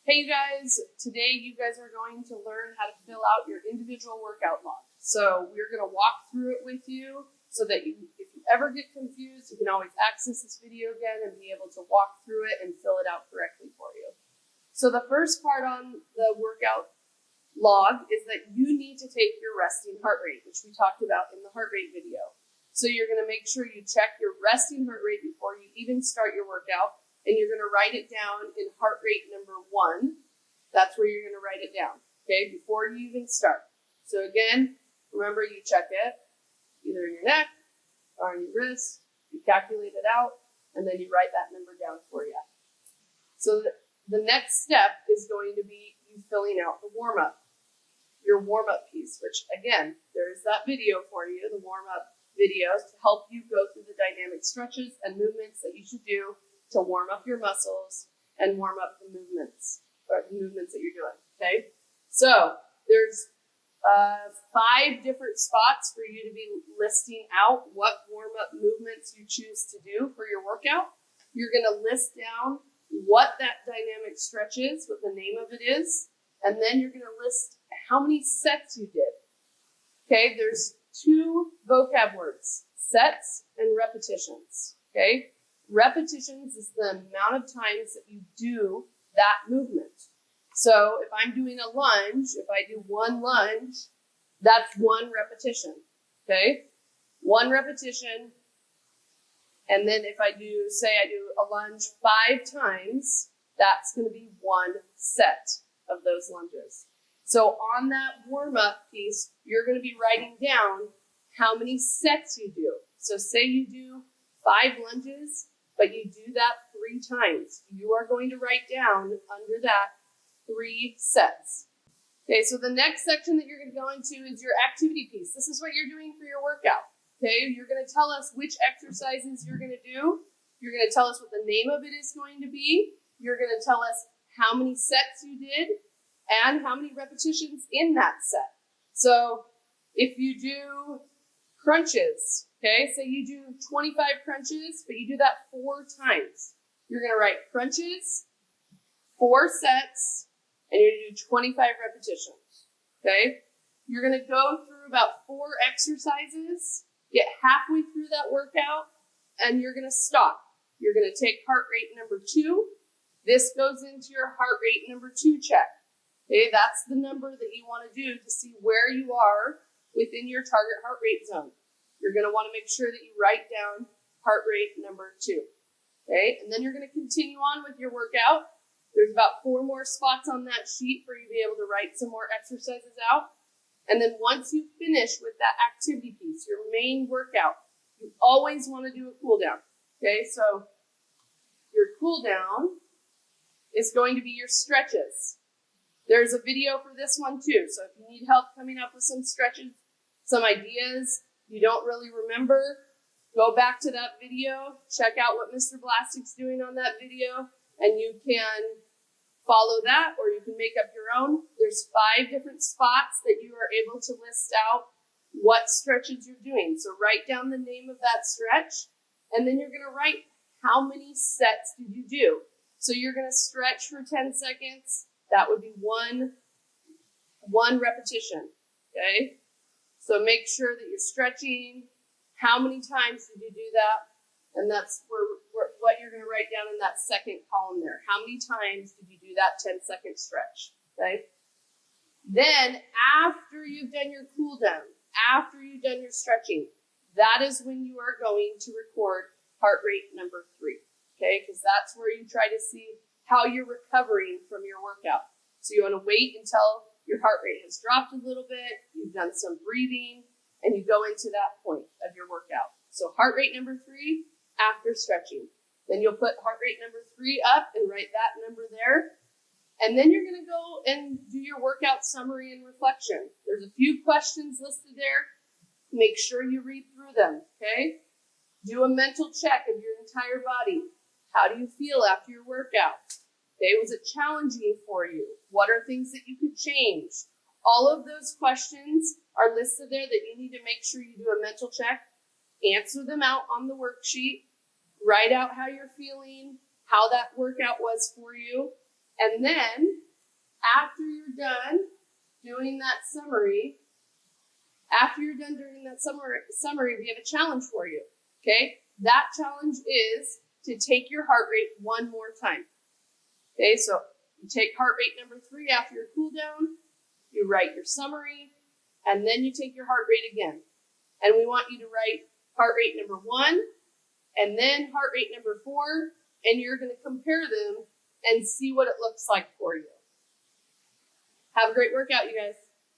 Hey you guys, today you guys are going to learn how to fill out your individual workout log. So we're going to walk through it with you so that if you ever get confused, you can always access this video again and be able to walk through it and fill it out correctly for you. So the first part on the workout log is that you need to take your resting heart rate, which we talked about in the heart rate video. So you're going to make sure you check your resting heart rate before you even start your workout. And you're going to write it down in heart rate number 1. That's where you're going to write it down, okay, before you even start. So again, remember you check it either in your neck or on your wrist, you calculate it out, and then you write that number down for you. So the next step is going to be you filling out the warm-up, your warm-up piece, which again, there's that video for you, the warm-up video, to help you go through the dynamic stretches and movements that you should do to warm up your muscles and warm up the movements that you're doing, okay? So there's 5 different spots for you to be listing out what warm-up movements you choose to do for your workout. You're going to list down what that dynamic stretch is, what the name of it is, and then you're going to list how many sets you did. Okay, there's 2 vocab words, sets and repetitions, okay? Repetitions is the amount of times that you do that movement. So if I'm doing a lunge, if I do 1 lunge, that's 1 repetition, okay? 1 repetition. And then if I do, say I do a lunge 5 times, that's going to be 1 set of those lunges. So on that warm-up piece, you're going to be writing down how many sets you do. So say you do 5 lunges, but you do that 3 times. You are going to write down under that 3 sets. Okay, so the next section that you're going to go into is your activity piece. This is what you're doing for your workout. Okay, you're going to tell us which exercises you're going to do. You're going to tell us what the name of it is going to be. You're going to tell us how many sets you did and how many repetitions in that set. So if you do crunches, okay, say you do 25 crunches, but you do that 4 times. You're going to write crunches, 4 sets, and you're going to do 25 repetitions, okay? You're going to go through about 4 exercises, get halfway through that workout, and you're going to stop. You're going to take heart rate number 2. This goes into your heart rate number 2 check, okay? That's the number that you want to do to see where you are within your target heart rate zone. You're going to want to make sure that you write down heart rate number 2, okay? And then you're going to continue on with your workout. There's about 4 more spots on that sheet for you to be able to write some more exercises out. And then once you finish with that activity piece, your main workout, you always want to do a cool down, okay? So your cool down is going to be your stretches. There's a video for this one too. So if you need help coming up with some stretches, some ideas, you don't really remember, go back to that video, check out what Mr. Blastic's doing on that video, and you can follow that or you can make up your own. There's 5 different spots that you are able to list out what stretches you're doing. So write down the name of that stretch, and then you're going to write how many sets did you do. So you're going to stretch for 10 seconds. That would be one repetition, okay? So make sure that you're stretching. How many times did you do that? And that's what you're going to write down in that second column there. How many times did you do that 10-second stretch? Okay. Then after you've done your cool down, after you've done your stretching, that is when you are going to record heart rate number 3. Okay, because that's where you try to see how you're recovering from your workout. So you want to wait until your heart rate has dropped a little bit, you've done some breathing, and you go into that point of your workout. So heart rate number 3 after stretching. Then you'll put heart rate number 3 up and write that number there. And then you're going to go and do your workout summary and reflection. There's a few questions listed there. Make sure you read through them, okay? Do a mental check of your entire body. How do you feel after your workout? Okay, was it challenging for you? What are things that you could change? All of those questions are listed there that you need to make sure you do a mental check. Answer them out on the worksheet. Write out how you're feeling, how that workout was for you. And then after you're done doing that summary, we have a challenge for you. Okay? That challenge is to take your heart rate one more time. Okay, so you take heart rate number 3 after your cool down, you write your summary, and then you take your heart rate again. And we want you to write heart rate number 1, and then heart rate number 4, and you're going to compare them and see what it looks like for you. Have a great workout, you guys.